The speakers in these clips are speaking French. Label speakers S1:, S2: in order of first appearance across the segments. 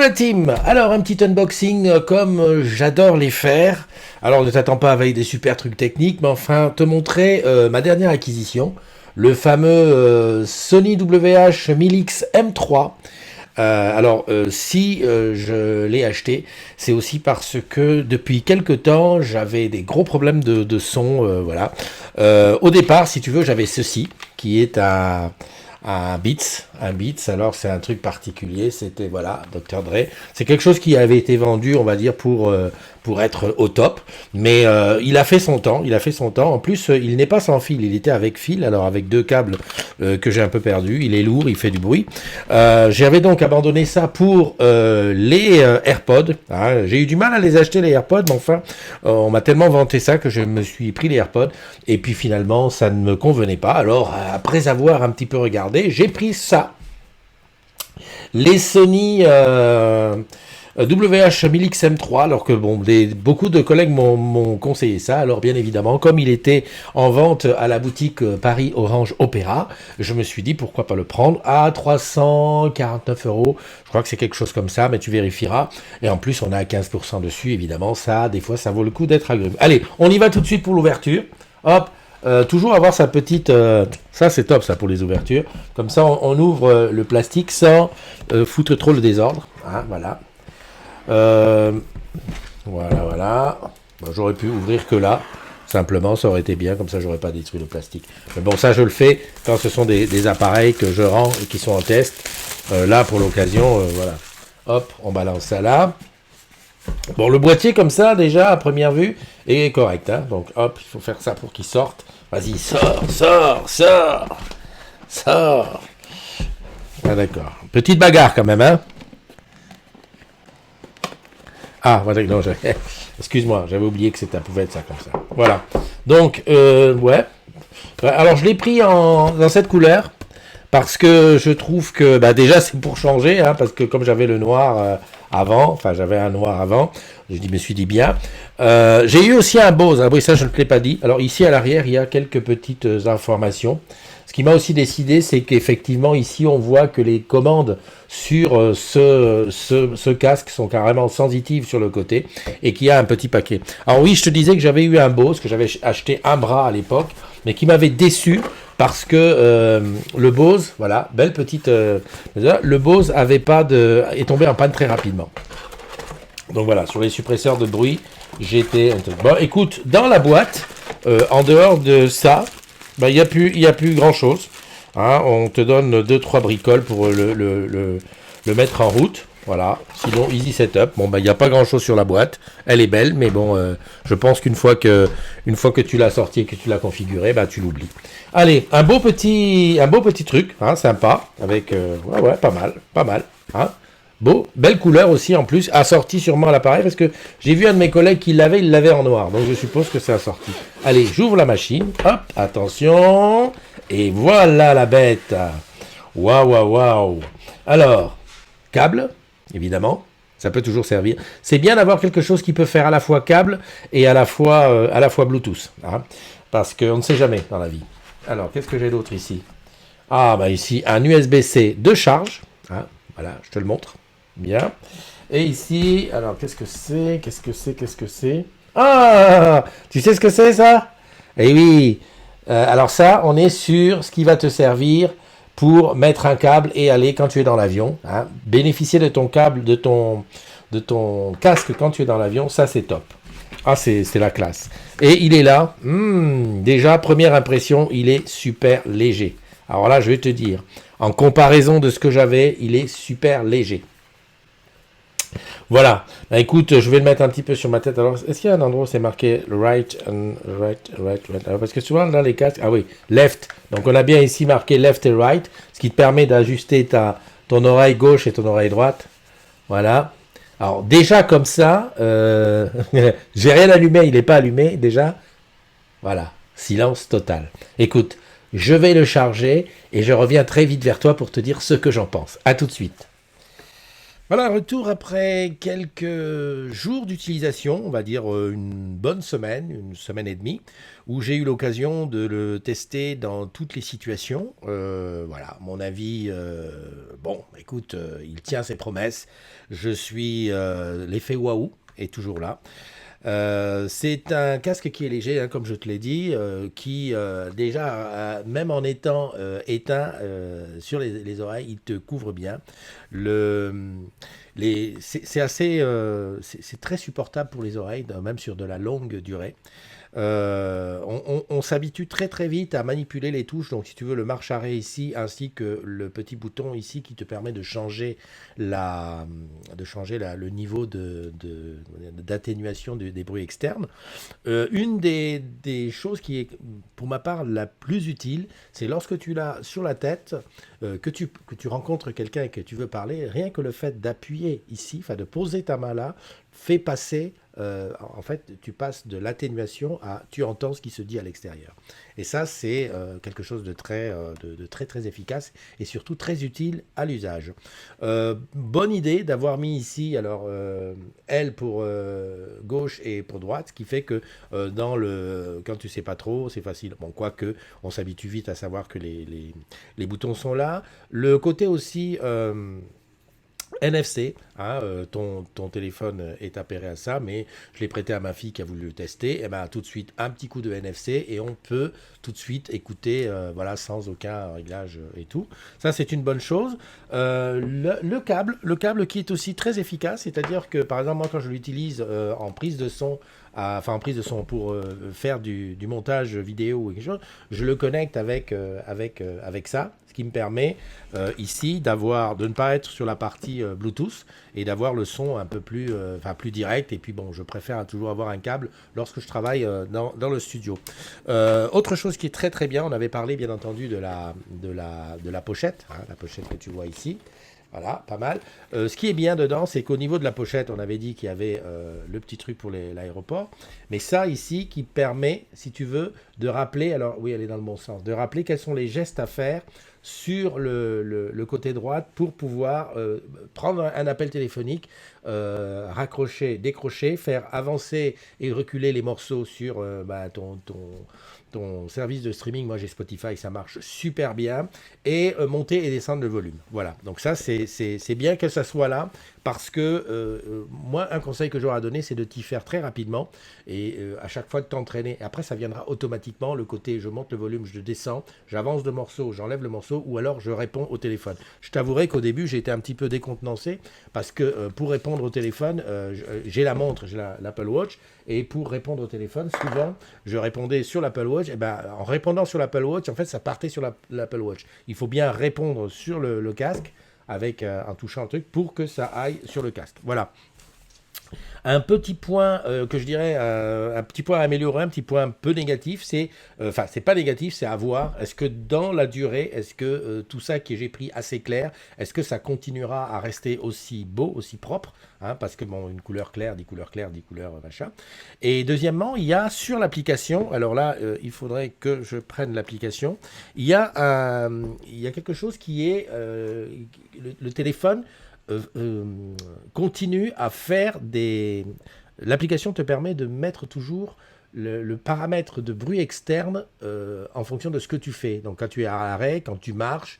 S1: la team. Alors un petit unboxing comme j'adore les faire. Alors ne t'attends pas avec des super trucs techniques, mais enfin te montrer ma dernière acquisition, le fameux Sony WH-1000X M3. Si je l'ai acheté, c'est aussi parce que depuis quelque temps, j'avais des gros problèmes de son. Voilà. Au départ, si tu veux, j'avais ceci, qui est un Beats. Un Beats, alors c'est un truc particulier. C'était, voilà, Dr. Dre. C'est quelque chose qui avait été vendu, on va dire, pour être au top. Mais il a fait son temps. Il a fait son temps. En plus, il n'est pas sans fil. Il était avec fil, alors avec deux câbles que j'ai un peu perdus. Il est lourd, il fait du bruit. J'avais donc abandonné ça pour les AirPods. Hein. J'ai eu du mal à les acheter, les AirPods, mais enfin, on m'a tellement vanté ça que je me suis pris les AirPods. Et puis finalement, ça ne me convenait pas. Alors, après avoir un petit peu regardé, j'ai pris ça. Les Sony WH-1000X M3, alors que bon, beaucoup de collègues m'ont conseillé ça. Alors bien évidemment, comme il était en vente à la boutique Paris Orange Opéra, je me suis dit pourquoi pas le prendre à 349 euros. Je crois que c'est quelque chose comme ça, mais tu vérifieras. Et en plus, on a 15% dessus, évidemment. Ça, des fois, ça vaut le coup d'être agréable. Allez, on y va tout de suite pour l'ouverture. Hop. Toujours avoir sa petite... ça, c'est top, ça, pour les ouvertures. Comme ça, on ouvre le plastique sans foutre trop le désordre. Hein, voilà. Voilà. Bon, j'aurais pu ouvrir que là. Simplement, ça aurait été bien. Comme ça, j'aurais pas détruit le plastique. Mais bon, ça, je le fais quand ce sont des appareils que je rends et qui sont en test. Là, pour l'occasion, voilà. Hop, on balance ça là. Bon, le boîtier, comme ça, déjà, à première vue, est correct. Hein. Donc, hop, il faut faire ça pour qu'il sorte. Vas-y, sors. Ah, d'accord. Petite bagarre, quand même, hein. Ah, voilà, non, excuse-moi, j'avais oublié que ça pouvait être ça, comme ça. Voilà. Donc, ouais. Alors, je l'ai pris dans cette couleur. Parce que je trouve que, bah déjà, c'est pour changer, hein, parce que comme j'avais le noir j'avais un noir avant, me suis dit bien. J'ai eu aussi un Bose, hein, oui, ça je ne te l'ai pas dit. Alors ici à l'arrière, il y a quelques petites informations. Ce qui m'a aussi décidé, c'est qu'effectivement, ici, on voit que les commandes sur ce casque sont carrément sensitives sur le côté et qu'il y a un petit paquet. Alors oui, je te disais que j'avais eu un Bose, que j'avais acheté un bras à l'époque, mais qui m'avait déçu parce que le Bose, voilà, belle petite... le Bose est tombé en panne très rapidement. Donc voilà, sur les suppresseurs de bruit, j'étais... Bon, écoute, dans la boîte, en dehors de ça, il n'y a plus grand-chose. Hein, on te donne 2-3 bricoles pour le mettre en route. Voilà, sinon easy setup. Bon, il n'y a pas grand-chose sur la boîte. Elle est belle, mais bon, je pense qu'une fois que tu l'as sorti et que tu l'as configuré, tu l'oublies. Allez, un beau petit truc, hein, sympa, avec, ouais, pas mal, hein. Beau, belle couleur aussi en plus, assorti sûrement à l'appareil, parce que j'ai vu un de mes collègues qui il l'avait en noir, donc je suppose que c'est assorti. Allez, j'ouvre la machine, hop, attention, et voilà la bête. Waouh. Alors, câble, évidemment, ça peut toujours servir. C'est bien d'avoir quelque chose qui peut faire à la fois câble et à la fois Bluetooth, hein, parce qu'on ne sait jamais dans la vie. Alors, qu'est-ce que j'ai d'autre ici? Ah, ici, un USB-C de charge, hein, voilà, je te le montre. Bien. Et ici, alors qu'est-ce que c'est? Ah, tu sais ce que c'est ça? Eh oui. Alors ça, on est sur ce qui va te servir pour mettre un câble et aller quand tu es dans l'avion. Hein. Bénéficier de ton câble, de ton casque quand tu es dans l'avion, ça c'est top. Ah, c'est la classe. Et il est là. Déjà, première impression, il est super léger. Alors là, je vais te dire, en comparaison de ce que j'avais, il est super léger. Voilà. Écoute, je vais le mettre un petit peu sur ma tête. Alors, est-ce qu'il y a un endroit où c'est marqué right? Alors, parce que souvent, dans les casques, ah oui, left. Donc, on a bien ici marqué left et right, ce qui te permet d'ajuster ton oreille gauche et ton oreille droite. Voilà. Alors, déjà, comme ça, j'ai rien allumé, il n'est pas allumé, déjà. Voilà. Silence total. Écoute, je vais le charger et je reviens très vite vers toi pour te dire ce que j'en pense. À tout de suite. Voilà, retour après quelques jours d'utilisation, on va dire une semaine et demie, où j'ai eu l'occasion de le tester dans toutes les situations. Voilà, mon avis, bon, écoute, il tient ses promesses. L'effet waouh est toujours là. C'est un casque qui est léger, hein, comme je te l'ai dit, qui déjà, même en étant éteint sur les oreilles, il te couvre bien. Le, c'est assez, c'est très supportable pour les oreilles, même sur de la longue durée. On s'habitue très très vite à manipuler les touches. Donc, si tu veux, le marche-arrêt ici, ainsi que le petit bouton ici qui te permet de changer le niveau d'atténuation des bruits externes. Une des choses qui est, pour ma part, la plus utile, c'est lorsque tu l'as sur la tête, que tu rencontres quelqu'un et que tu veux parler, rien que le fait d'appuyer ici, enfin de poser ta main là, fait passer, en fait, tu passes de l'atténuation à tu entends ce qui se dit à l'extérieur. Et ça, c'est quelque chose de très très efficace et surtout très utile à l'usage. Bonne idée d'avoir mis ici, alors L pour gauche et pour droite, ce qui fait que quand tu sais pas trop, c'est facile. Bon, quoique, on s'habitue vite à savoir que les boutons sont là. Le côté aussi NFC, hein, ton téléphone est appairé à ça, mais je l'ai prêté à ma fille qui a voulu le tester. Et ben tout de suite un petit coup de NFC et on peut tout de suite écouter, voilà, sans aucun réglage et tout. Ça c'est une bonne chose. Le câble qui est aussi très efficace, c'est-à-dire que par exemple moi quand je l'utilise en prise de son, en prise de son pour faire du montage vidéo ou quelque chose, je le connecte avec ça, ce qui me permet ici de ne pas être sur la partie Bluetooth et d'avoir le son un peu plus direct. Et puis bon, je préfère toujours avoir un câble lorsque je travaille dans le studio. Autre chose qui est très très bien, on avait parlé bien entendu de la pochette, hein, la pochette que tu vois ici. Voilà, pas mal. Ce qui est bien dedans, c'est qu'au niveau de la pochette, on avait dit qu'il y avait le petit truc pour l'aéroport. Mais ça ici qui permet, si tu veux, de rappeler, alors oui, elle est dans le bon sens, de rappeler quels sont les gestes à faire sur le côté droit pour pouvoir prendre un appel téléphonique, raccrocher, décrocher, faire avancer et reculer les morceaux sur ton service de streaming. Moi j'ai Spotify, ça marche super bien, et monter et descendre le volume. Voilà, donc ça c'est bien que ça soit là, parce que moi un conseil que j'aurais à donner, c'est de t'y faire très rapidement et à chaque fois de t'entraîner. Et après ça viendra automatiquement, le côté je monte le volume, je descends, j'avance de morceau, j'enlève le morceau, ou alors je réponds au téléphone. Je t'avouerai qu'au début j'ai été un petit peu décontenancé, parce que pour répondre au téléphone, j'ai la montre, j'ai l'Apple Watch, et pour répondre au téléphone, souvent je répondais sur l'Apple Watch. Et ben en répondant sur l'Apple Watch, en fait ça partait sur l'Apple Watch. Il faut bien répondre sur le casque avec en touchant un truc pour que ça aille sur le casque. Voilà. Un petit point que je dirais, un petit point à améliorer, un petit point un peu négatif, c'est pas négatif, c'est à voir. Est-ce que dans la durée, est-ce que tout ça que j'ai pris assez clair, est-ce que ça continuera à rester aussi beau, aussi propre, hein, parce que bon, une couleur claire, dit couleur machin. Et deuxièmement, il y a sur l'application, alors là, il faudrait que je prenne l'application, il y a quelque chose qui est le téléphone continue à faire des... L'application te permet de mettre toujours le paramètre de bruit externe en fonction de ce que tu fais. Donc quand tu es à l'arrêt, quand tu marches,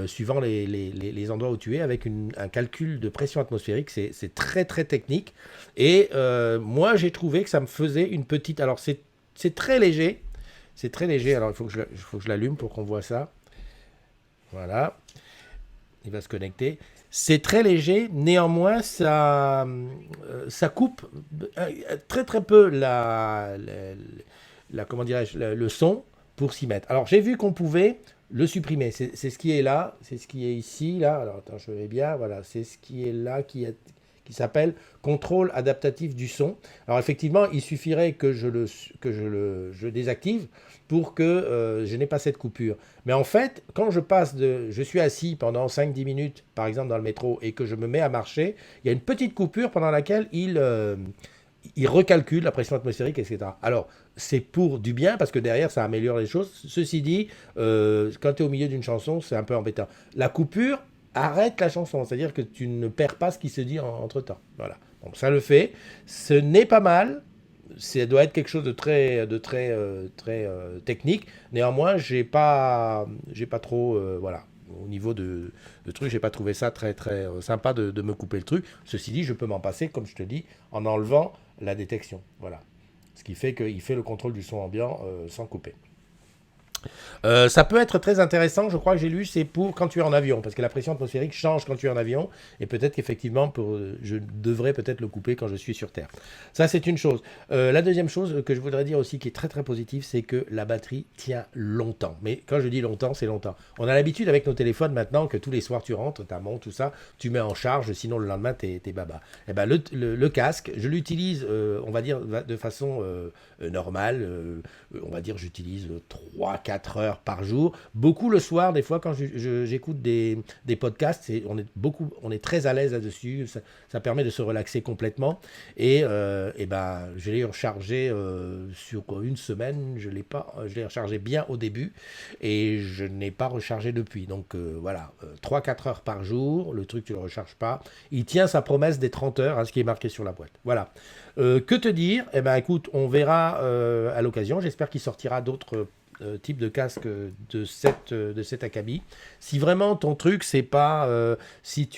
S1: suivant les endroits où tu es, avec un calcul de pression atmosphérique, c'est très très technique. Et moi j'ai trouvé que ça me faisait une petite... Alors c'est très léger, alors il faut que je l'allume pour qu'on voit ça. Voilà, il va se connecter. C'est très léger, néanmoins, ça coupe très très peu comment dirais-je, le son pour s'y mettre. Alors j'ai vu qu'on pouvait le supprimer, c'est ce qui est là, c'est ce qui est ici, là, alors attends, je vais bien, voilà, c'est ce qui est là, qui s'appelle contrôle adaptatif du son. Alors effectivement, il suffirait que je désactive pour que je n'ai pas cette coupure. Mais en fait, quand je suis assis pendant 5-10 minutes, par exemple dans le métro, et que je me mets à marcher, il y a une petite coupure pendant laquelle il recalcule la pression atmosphérique, etc. Alors, c'est pour du bien, parce que derrière, ça améliore les choses. Ceci dit, quand tu es au milieu d'une chanson, c'est un peu embêtant. La coupure arrête la chanson, c'est-à-dire que tu ne perds pas ce qui se dit entre-temps. Voilà. Donc ça le fait. Ce n'est pas mal. Ça doit être quelque chose de très technique. Néanmoins, j'ai pas trop, voilà. au niveau de truc, j'ai pas trouvé ça très très sympa de me couper le truc. Ceci dit, je peux m'en passer, comme je te dis, en enlevant la détection. Voilà. Ce qui fait qu'il fait le contrôle du son ambiant sans couper. Ça peut être très intéressant, je crois que j'ai lu, c'est pour quand tu es en avion, parce que la pression atmosphérique change quand tu es en avion, et peut-être qu'effectivement, je devrais peut-être le couper quand je suis sur Terre. Ça, c'est une chose. La deuxième chose que je voudrais dire aussi, qui est très très positive, c'est que la batterie tient longtemps. Mais quand je dis longtemps, c'est longtemps. On a l'habitude avec nos téléphones maintenant que tous les soirs tu rentres, tu montes, tout ça, tu mets en charge, sinon le lendemain, t'es baba. Et ben, le casque, je l'utilise, on va dire, de façon normale. On va dire, j'utilise 3-4 heures par jour. Beaucoup le soir, des fois, quand j'écoute des podcasts, on est très à l'aise là-dessus. Ça permet de se relaxer complètement. Et ben, je l'ai rechargé sur une semaine. Je l'ai rechargé bien au début. Et je n'ai pas rechargé depuis. Donc voilà, 3-4 heures par jour. Le truc, tu ne le recharges pas. Il tient sa promesse des 30 heures, ce qui est marqué sur la boîte. Voilà. Que te dire? Eh ben, écoute, on verra à l'occasion. J'espère qu'il sortira d'autres type de casque de cet acabit. Si vraiment ton truc c'est pas si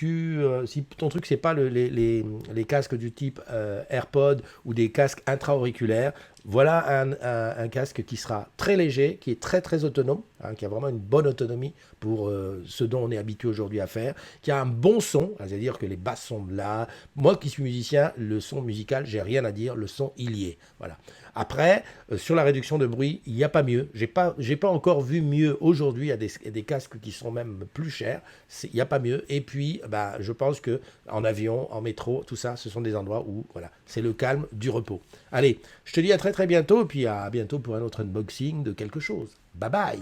S1: ton truc c'est pas les casques du type AirPod ou des casques intra-auriculaires, voilà un casque qui sera très léger, qui est très très autonome, qui a vraiment une bonne autonomie pour ce dont on est habitué aujourd'hui à faire, qui a un bon son, c'est-à-dire que les basses sont là. Moi qui suis musicien, le son musical, j'ai rien à dire, le son il y est. Voilà. Après, sur la réduction de bruit, il n'y a pas mieux. J'ai pas encore vu mieux aujourd'hui. Il y a des casques qui sont même plus chers. Il n'y a pas mieux. Et puis, bah, je pense que en avion, en métro, tout ça, ce sont des endroits où voilà, c'est le calme du repos. Allez, je te dis à très très bientôt. Et puis à bientôt pour un autre unboxing de quelque chose. Bye bye.